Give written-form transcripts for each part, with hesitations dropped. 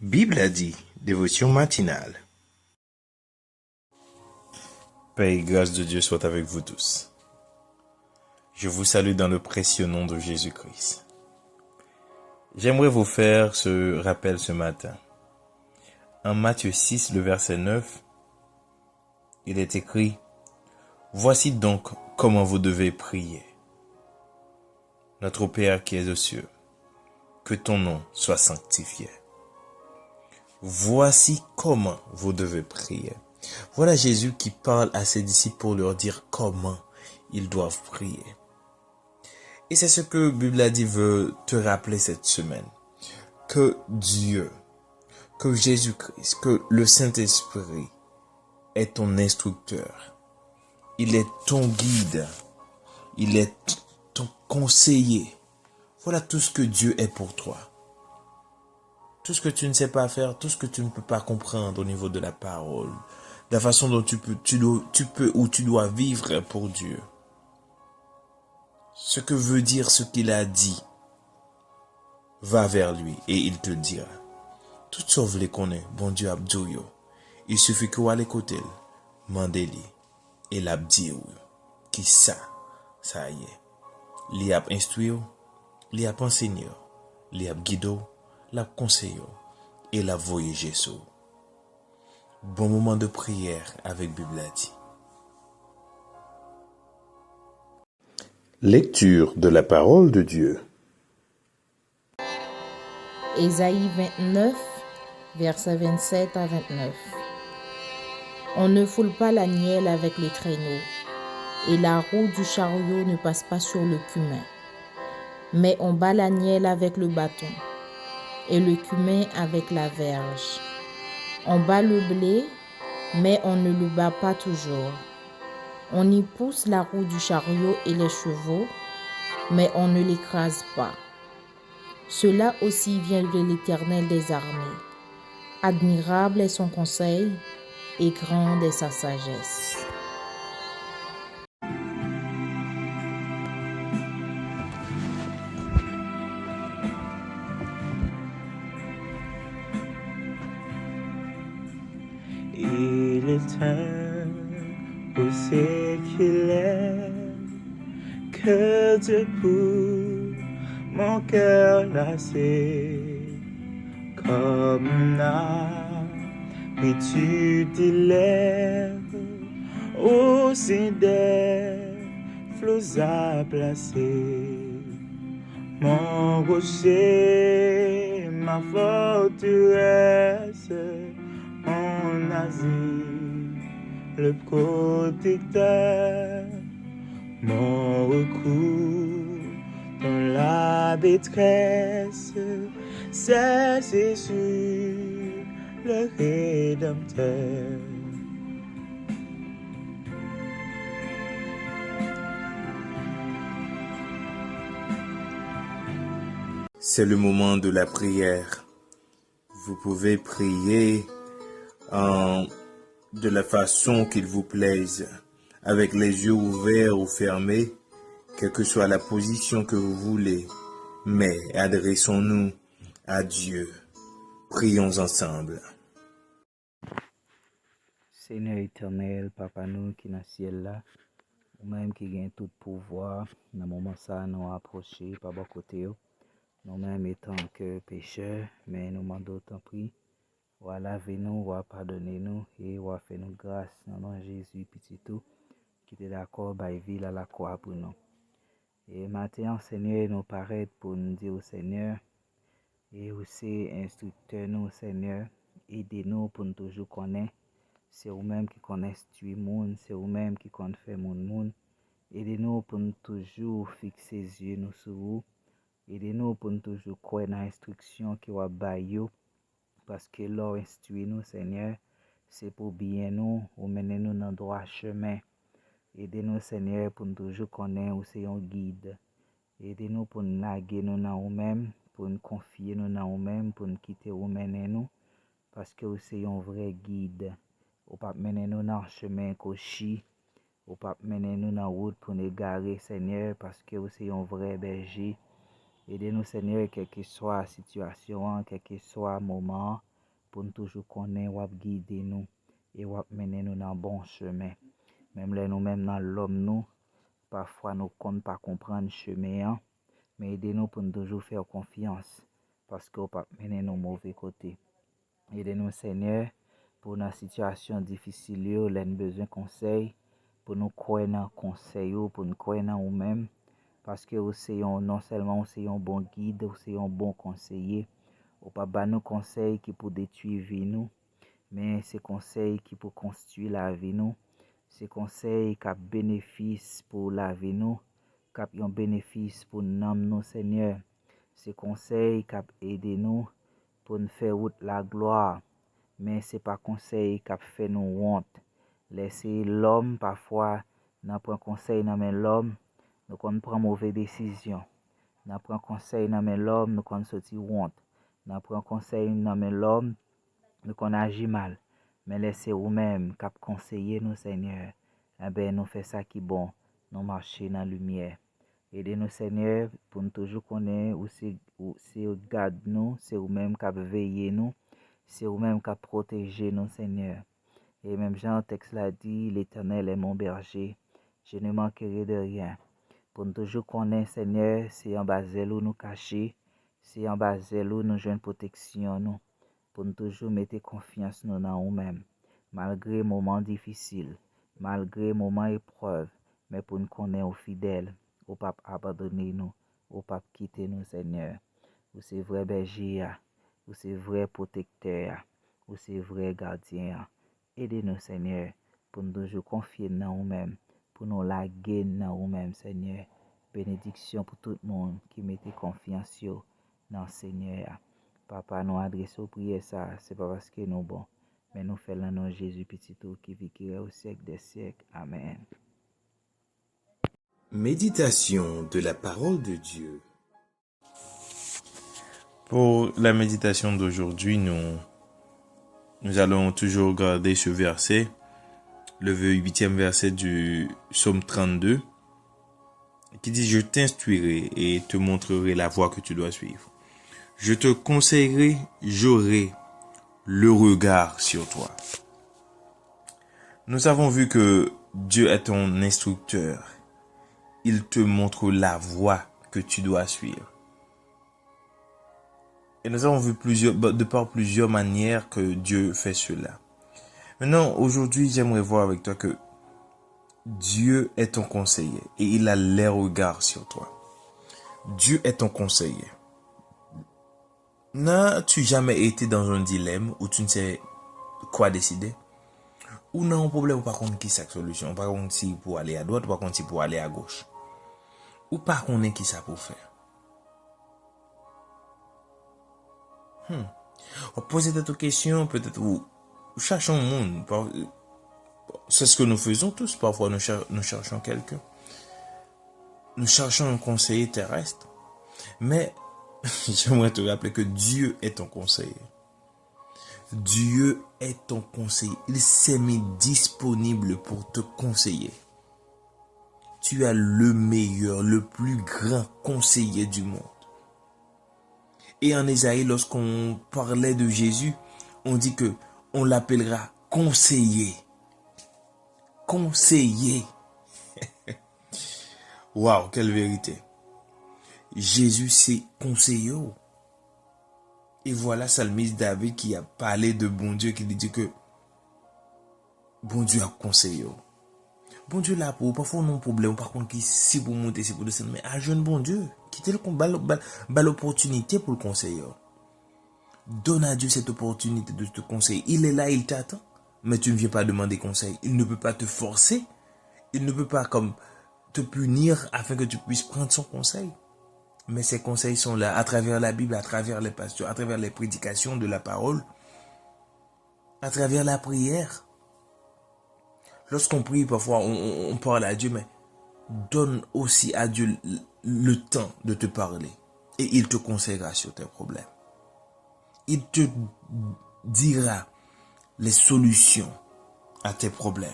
Bible a dit, dévotion matinale. Paix et grâce de Dieu soit avec vous tous. Je vous salue dans le précieux nom de Jésus-Christ. J'aimerais vous faire ce rappel ce matin. En Matthieu 6, le verset 9, il est écrit « Voici donc comment vous devez prier. Notre Père qui es aux cieux, que ton nom soit sanctifié. » Voici comment vous devez prier. Voilà Jésus qui parle à ses disciples pour leur dire comment ils doivent prier. Et c'est ce que Bible a dit veut te rappeler cette semaine. Que Dieu, que Jésus-Christ, que le Saint-Esprit est ton instructeur. Il est ton guide. Il est ton conseiller. Voilà tout ce que Dieu est pour toi. Tout ce que tu ne sais pas faire, tout ce que tu ne peux pas comprendre au niveau de la parole, la façon dont tu peux ou tu dois vivre pour Dieu. Ce que veut dire ce qu'il a dit, va vers lui et il te dira. Tout sauf les connaît, bon Dieu abdouyo. Il suffit que vous allez côté, mandez-lui et l'abdiou. Qui ça y est. Li a instruit, li a enseigné, li a guidé, l'a conseillé et l'a voyagé sur. Bon moment de prière avec Bible a dit. Lecture de la parole de Dieu. Ésaïe 29, versets 27 à 29. On ne foule pas la nielle avec le traîneau, et la roue du chariot ne passe pas sur le cumin. Mais on bat la nielle avec le bâton, et le cumin avec la verge. On bat le blé, mais on ne le bat pas toujours. On y pousse la roue du chariot et les chevaux, mais on ne l'écrase pas. Cela aussi vient de l'Éternel des armées. Admirable est son conseil et grande est sa sagesse. Il est un où c'est qu'il est que Dieu pour mon cœur lassé comme l'habitude il est au sein des flots à placer mon rocher, ma forteresse, mon asile, le protecteur, mon recours dans la détresse, c'est Jésus, le Rédempteur. C'est le moment de la prière. Vous pouvez prier de la façon qu'il vous plaise, avec les yeux ouverts ou fermés, quelle que soit la position que vous voulez. Mais adressons-nous à Dieu. Prions ensemble. Seigneur éternel, Papa nous qui dans le ciel là, ou même qui gagne tout pouvoir, dans le moment ça nous approcher par bon côté. Nous-mêmes étant que pécheurs, mais nous demandons tant prix, ou à laver nous, ou à pardonner nous, et ou à faire nous grâce dans le nom de Jésus petit tout, qui était d'accord by ville à la croix pour nous. Et maintenant, Seigneur, nous paraît pour nous dire au Seigneur, et aussi instructeur nous, Seigneur, aidez-nous pour nous toujours connaître. C'est vous-même qui connaissez tout le monde, c'est vous-même qui connaissez faire monde. Aidez-nous pour nous toujours fixer les yeux nous sur vous. Aidez-nous pour nous toujours croire dans l'instruction qui va bailler, parce que l'or instruit nous, Seigneur, c'est pour bien nous, ou mener nous dans le droit chemin. Aidez-nous, Seigneur, pour nous toujours connaître où c'est un guide. Aidez-nous pour nous laguer nous dans nous-mêmes, pour nous confier nous dans nous-mêmes, pour nous quitter ou mener nous, parce que c'est un vrai guide. Ou pas mener nous dans le chemin cochi, ou pas mener nous dans la route pour nous égarer, Seigneur, parce que c'est un vrai berger. Aidez-nous, Seigneur, quelle que soit la situation, quel que soit le moment, pour nous toujours connaître, ou guider nous, et ou mener nous dans le bon chemin. Même là, nous-mêmes dans l'homme, nous, parfois nous ne pas comprendre le chemin, mais aidez-nous pour nous toujours faire confiance, parce qu'on ne peut pas mener nos mauvais côtés. Aidez-nous, Seigneur, pour nos situations difficiles, nous avons besoin de conseils, pour nous croire dans le conseil, pour nous croire dans nous-mêmes, parce que non seulement vous êtes un bon guide, vous êtes un bon conseiller, vous ne pas nous conseils qui pour détruire vie nous, mais c'est conseils qui pour construire la vie nous, c'est conseils qui ont bénéfice pour la vie nous, qui ont bénéfice pour nous, Seigneur. C'est conseils qui ont aidé nous pour nous faire route la gloire, mais c'est pas conseil qui fait nous honte. Laisser l'homme parfois n'a prend conseil dans l'homme, nous prend mauvaise décision. N'a prend conseil dans l'homme, nous qu'on sorti honte. N'a prend conseil dans l'homme, nous qu'on agit mal. Mais laissez vous-même cap conseiller nous, Seigneur. Eh ben nous fait ça qui bon, nous marcher dans la lumière. Aidez-nous, Seigneur, pour nous toujours connaître où c'est garde nous, c'est vous-même qui veiller nous, c'est vous-même qui protéger nous, Seigneur. Et même Jean, le texte l'a dit, l'Éternel est mon berger, je ne manquerai de rien. Pour nous toujours connaître, Seigneur, c'est en bas de nous cacher, c'est en bas de nous joindre protection, nous. Pour nous toujours mettre confiance nous dans nous-mêmes, malgré moments difficiles, malgré moments épreuves, mais pour nous connaître aux fidèles, au pas abandonner nous, au pas quitter nous, Seigneur. Ou c'est vrai berger, ou c'est vrai protecteur, ou c'est vrai gardien. Aidez-nous, Seigneur, pour nous toujours confier dans nous-mêmes, pour nous laguer dans nous-mêmes, Seigneur. Bénédiction pour tout le monde qui mette confiance dans le Seigneur. Papa, nous adressons prière ça, c'est pas parce que nous bon, mais nous faisons le nom de Jésus petit tout qui vit au siècle des siècles. Amen. Méditation de la parole de Dieu. Pour la méditation d'aujourd'hui, nous allons toujours regarder ce verset, le 8e verset du psaume 32, qui dit « Je t'instruirai et te montrerai la voie que tu dois suivre. Je te conseillerai, j'aurai le regard sur toi. » Nous avons vu que Dieu est ton instructeur. Il te montre la voie que tu dois suivre. Et nous avons vu de par plusieurs manières que Dieu fait cela. Maintenant, aujourd'hui, j'aimerais voir avec toi que Dieu est ton conseiller et il a les regards sur toi. Dieu est ton conseiller. N'as-tu jamais été dans un dilemme où tu ne sais quoi décider? Ou non, un problème, ou par contre, qui c'est la solution? Par contre, si pour aller à droite, ou par contre, si pour aller à gauche? Ou par contre, qui ça pour faire? On pose cette question, peut-être, ou cherchons le monde. C'est ce que nous faisons tous. Parfois, nous cherchons quelqu'un. Nous cherchons un conseiller terrestre. Mais, j'aimerais te rappeler que Dieu est ton conseiller. Dieu est ton conseiller. Il s'est mis disponible pour te conseiller. Tu as le meilleur, le plus grand conseiller du monde. Et en Ésaïe, lorsqu'on parlait de Jésus, on dit que on l'appellera conseiller. Conseiller. Waouh, quelle vérité. Jésus, c'est conseiller. Et voilà Psalmiste David qui a parlé de bon Dieu, qui dit que bon Dieu a conseillé. Bon Dieu là pour parfois non problème, par contre qui si pour monter, si pour descendre, mais à jeune bon Dieu, quittez le combat, l'opportunité pour le conseiller. Donne à Dieu cette opportunité de te conseiller. Il est là, il t'attend, mais tu ne viens pas demander conseil. Il ne peut pas te forcer, il ne peut pas comme te punir afin que tu puisses prendre son conseil. Mais ces conseils sont là à travers la Bible, à travers les pasteurs, à travers les prédications de la parole, à travers la prière. Lorsqu'on prie, parfois, on parle à Dieu, mais donne aussi à Dieu le temps de te parler. Et il te conseillera sur tes problèmes. Il te dira les solutions à tes problèmes.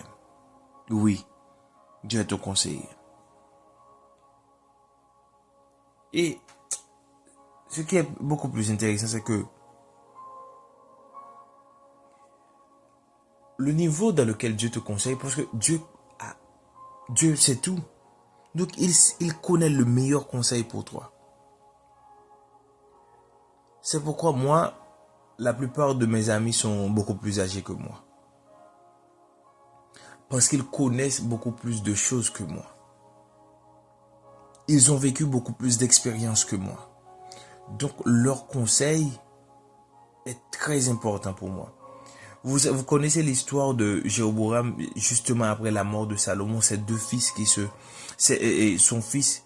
Oui, Dieu est ton conseiller. Et ce qui est beaucoup plus intéressant, c'est que le niveau dans lequel Dieu te conseille, parce que Dieu sait tout. Donc, il connaît le meilleur conseil pour toi. C'est pourquoi moi, la plupart de mes amis sont beaucoup plus âgés que moi. Parce qu'ils connaissent beaucoup plus de choses que moi. Ils ont vécu beaucoup plus d'expériences que moi. Donc, leur conseil est très important pour moi. Vous connaissez l'histoire de Jéroboam, justement après la mort de Salomon, ses deux fils son fils,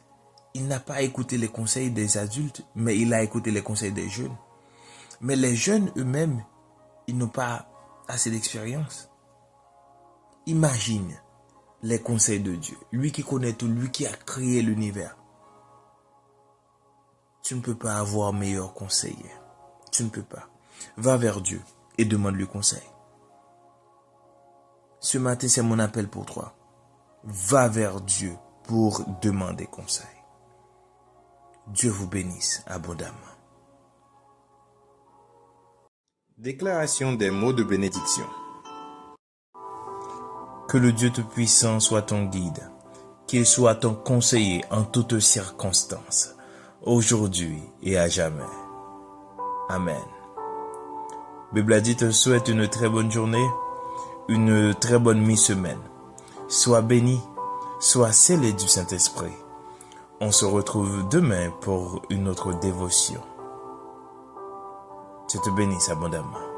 il n'a pas écouté les conseils des adultes, mais il a écouté les conseils des jeunes. Mais les jeunes eux-mêmes, ils n'ont pas assez d'expérience. Imagine les conseils de Dieu. Lui qui connaît tout, lui qui a créé l'univers. Tu ne peux pas avoir meilleur conseiller. Tu ne peux pas. Va vers Dieu et demande-lui conseil. Ce matin, c'est mon appel pour toi. Va vers Dieu pour demander conseil. Dieu vous bénisse abondamment. Déclaration des mots de bénédiction. Que le Dieu Tout-Puissant soit ton guide, qu'il soit ton conseiller en toutes circonstances, aujourd'hui et à jamais. Amen. Bible a dit te souhaite une très bonne journée, une très bonne mi-semaine. Sois béni, sois scellé du Saint-Esprit. On se retrouve demain pour une autre dévotion. Je te bénisse abondamment.